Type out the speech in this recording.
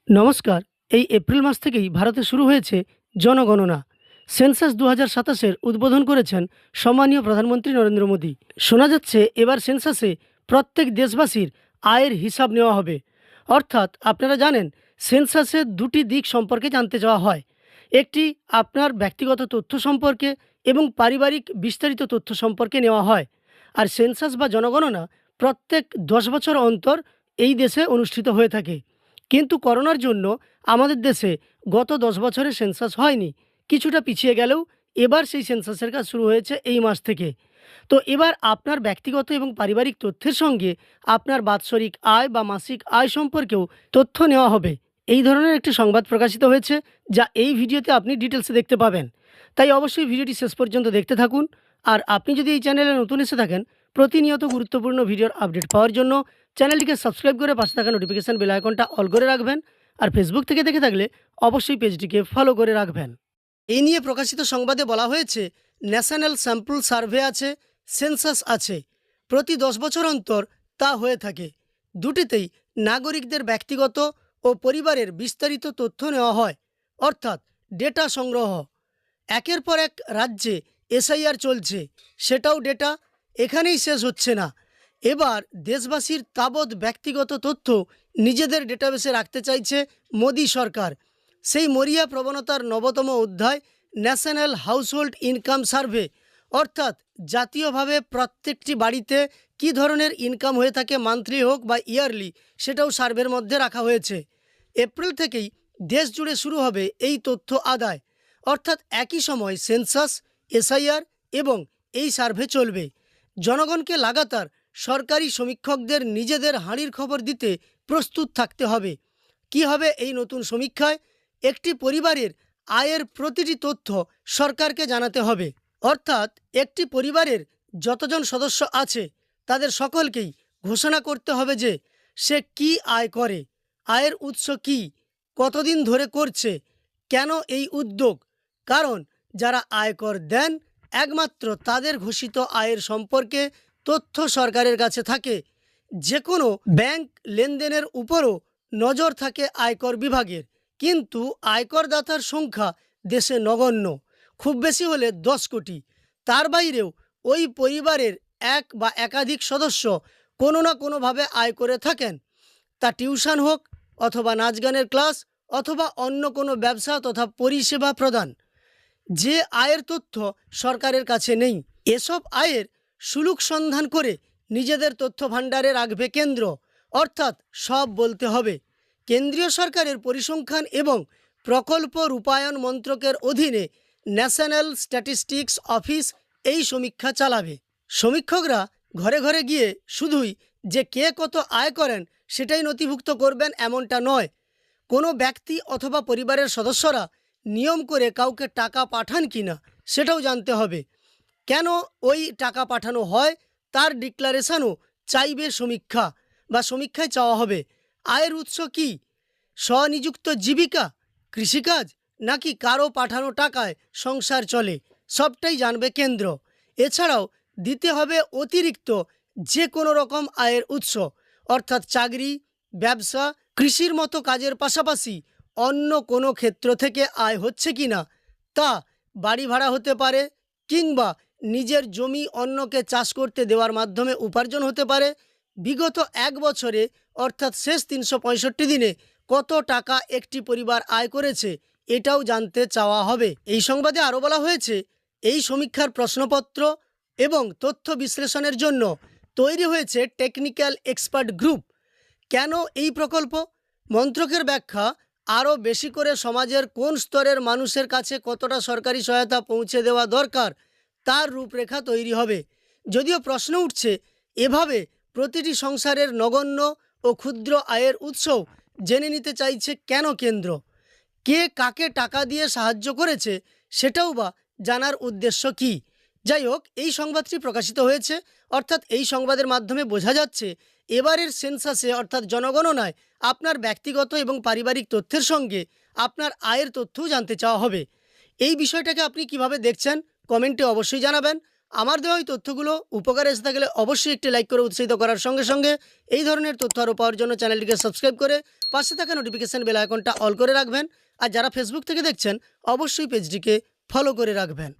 নমস্কার। এই এপ্রিল মাস থেকেই ভারতে শুরু হয়েছে জনগণনা। সেন্সাস ২০২৭-এর উদ্বোধন করেছেন সম্মানীয় প্রধানমন্ত্রী নরেন্দ্র মোদী। শোনা যাচ্ছে এবার সেন্সাসে প্রত্যেক দেশবাসীর আয়ের হিসাব নেওয়া হবে। অর্থাৎ আপনারা জানেন সেন্সাসের দুটি দিক সম্পর্কে জানতে চাওয়া হয়। একটি আপনার ব্যক্তিগত তথ্য সম্পর্কে এবং পারিবারিক বিস্তারিত তথ্য সম্পর্কে নেওয়া হয়। আর সেন্সাস বা জনগণনা প্রত্যেক ১০ বছর অন্তর এই দেশে অনুষ্ঠিত হয়ে থাকে। কিন্তু করোনার জন্য আমাদের দেশে গত ১০ বছরে সেন্সাস হয়নি। কিছুটা পিছিয়ে গেলেও এবার সেই সেন্সাসের কাজ শুরু হয়েছে এই মাস থেকে। তো এবার আপনার ব্যক্তিগত এবং পারিবারিক তথ্যের সঙ্গে আপনার বাৎসরিক আয় বা মাসিক আয় সম্পর্কেও তথ্য নেওয়া হবে। এই ধরনের একটি সংবাদ প্রকাশিত হয়েছে, যা এই ভিডিওতে আপনি ডিটেলসে দেখতে পাবেন। তাই অবশ্যই ভিডিওটি শেষ পর্যন্ত দেখতে থাকুন। আর আপনি যদি এই চ্যানেলে নতুন এসে থাকেন, প্রতিনিয়ত গুরুত্বপূর্ণ ভিডিওর আপডেট পাওয়ার জন্য চ্যানেলটিকে সাবস্ক্রাইব করে পাশে থাকা নোটিফিকেশন বেল আইকনটা অল করে রাখবেন। আর ফেসবুক থেকে দেখে থাকলে অবশ্যই পেজটিকে ফলো করে রাখবেন। এই নিয়ে প্রকাশিত সংবাদে বলা হয়েছে, ন্যাশনাল স্যাম্পল সার্ভে আছে, সেন্সাস আছে, প্রতি ১০ বছর অন্তর তা হয়ে থাকে। দুটিতেই নাগরিকদের ব্যক্তিগত ও পরিবারের বিস্তারিত তথ্য নেওয়া হয়, অর্থাৎ ডেটা সংগ্রহ। একের পর এক রাজ্যে এসআইআর চলছে, সেটাও ডেটা। এখানেই শেষ হচ্ছে না। এবার দেশবাসীর তাবৎ ব্যক্তিগত তথ্য নিজেদের ডেটাবেসে রাখতে চাইছে মোদী সরকার। সেই মরিয়া প্রবণতার নবতম অধ্যায় ন্যাশনাল হাউসহোল্ড ইনকাম সার্ভে, অর্থাৎ জাতীয়ভাবে প্রত্যেকটি বাড়িতে কী ধরনের ইনকাম হয়ে থাকে, মান্থলি হোক বা ইয়ারলি, সেটাও সার্ভের মধ্যে রাখা হয়েছে। এপ্রিল থেকেই দেশ জুড়ে শুরু হবে এই তথ্য আদায়, অর্থাৎ একই সময় সেন্সাস, এসআইআর এবং এই সার্ভে চলবে। জনগণকে লাগাতার সরকারি সমীক্ষকদের নিজেদের হাঁড়ির খবর দিতে প্রস্তুত থাকতে হবে। কি হবে এই নতুন সমীক্ষায়? একটি পরিবারের আয়ের প্রতিটি তথ্য সরকারকে জানাতে হবে। অর্থাৎ একটি পরিবারের যতজন সদস্য আছে তাদের সকলকেই ঘোষণা করতে হবে যে সে কি আয় করে, আয়ের উৎস কি, কতদিন ধরে করছে, কেন এই উদ্যোগ। কারণ যারা আয়কর দেন একমাত্র তাদের ঘোষিত আয়ের সম্পর্কে তথ্য সরকারের কাছে থাকে। যে কোনো ব্যাংক লেনদেনের উপরও নজর থাকে আয়কর বিভাগের। কিন্তু আয়করদাতার সংখ্যা দেশে নগণ্য, খুব বেশি হলে ১০ কোটি। তার বাইরেও ওই পরিবারের এক বা একাধিক সদস্য কোনো না কোনোভাবে আয় করে থাকেন, তা টিউশন হোক অথবা নাচ গানের ক্লাস অথবা অন্য কোনো ব্যবসা তথা পরিষেবা প্রদান। যে আয়ের তথ্য সরকারের কাছে নেই, এসব আয়ের সুলুক সন্ধান করে নিজেদের তথ্য ভাণ্ডারে রাখবে কেন্দ্র। অর্থাৎ সব বলতে হবে। কেন্দ্রীয় সরকারের পরিসংখ্যান এবং প্রকল্প রূপায়ণ মন্ত্রকের অধীনে ন্যাশনাল স্ট্যাটিস্টিক্স অফিস এই সমীক্ষা চালাবে। সমীক্ষকরা ঘরে ঘরে গিয়ে শুধুই যে কে কত আয় করেন সেটাই নথিভুক্ত করবেন এমনটা নয়। কোনো ব্যক্তি অথবা পরিবারের সদস্যরা নিয়ম করে কাউকে টাকা পাঠান কিনা সেটাও জানতে হবে। কেন ওই টাকা পাঠানো হয় তার ডিক্লারেশনও চাইবে সমীক্ষা, বা সমীক্ষায় চাওয়া হবে। আয়ের উৎস কি? স্বনিযুক্ত জীবিকা, কৃষিকাজ, নাকি কারো পাঠানো টাকায় সংসার চলে, সবটাই জানবে কেন্দ্র। এছাড়াও দিতে হবে অতিরিক্ত যে কোনো রকম আয়ের উৎস, অর্থাৎ চাকরি, ব্যবসা, কৃষির মতো কাজের পাশাপাশি অন্য কোনো ক্ষেত্র থেকে আয় হচ্ছে কি না তা। বাড়ি ভাড়া হতে পারে, কিংবা নিজের জমি অন্যকে চাষ করতে দেওয়ার মাধ্যমে উপার্জন হতে পারে। বিগত এক বছরে অর্থাৎ শেষ ৩৬৫ দিনে কত টাকা একটি পরিবার আয় করেছে এটাও জানতে চাওয়া হবে। এই সংবাদে আরও বলা হয়েছে, এই সমীক্ষার প্রশ্নপত্র এবং তথ্য বিশ্লেষণের জন্য তৈরি হয়েছে টেকনিক্যাল এক্সপার্ট গ্রুপ। কেন এই প্রকল্প? মন্ত্রকের ব্যাখ্যা, আরও বেশি করে সমাজের কোন স্তরের মানুষের কাছে কতটা সরকারি সহায়তা পৌঁছে দেওয়া দরকার তার রূপরেখা তৈরি হবে। যদিও প্রশ্ন উঠছে, এভাবে প্রতিটি সংসারের নগণ্য ও ক্ষুদ্র আয়ের উৎসও জেনে নিতে চাইছে কেন কেন্দ্র? কে কাকে টাকা দিয়ে সাহায্য করেছে সেটাও বা জানার উদ্দেশ্য কি? যাই হোক, এই সংবাদটি প্রকাশিত হয়েছে, অর্থাৎ এই সংবাদের মাধ্যমে বোঝা যাচ্ছে এবারের সেন্সাসে অর্থাৎ জনগণনায় আপনার ব্যক্তিগত এবং পারিবারিক তথ্যের সঙ্গে আপনার আয়ের তথ্যও জানতে চাওয়া হবে। এই বিষয়টাকে আপনি কিভাবে দেখছেন কমেন্টে অবশ্যই জানাবেন। আমার দেওয়া এই তথ্যগুলো উপকারে এসে থাকলে অবশ্যই একটি লাইক করে উৎসাহিত করার সঙ্গে সঙ্গে এই ধরনের তথ্য আরও পাওয়ার জন্য চ্যানেলটিকে সাবস্ক্রাইব করে পাশে থাকা নোটিফিকেশান বেল আইকনটা অল করে রাখবেন। আর যারা ফেসবুক থেকে দেখছেন অবশ্যই পেজটিকে ফলো করে রাখবেন।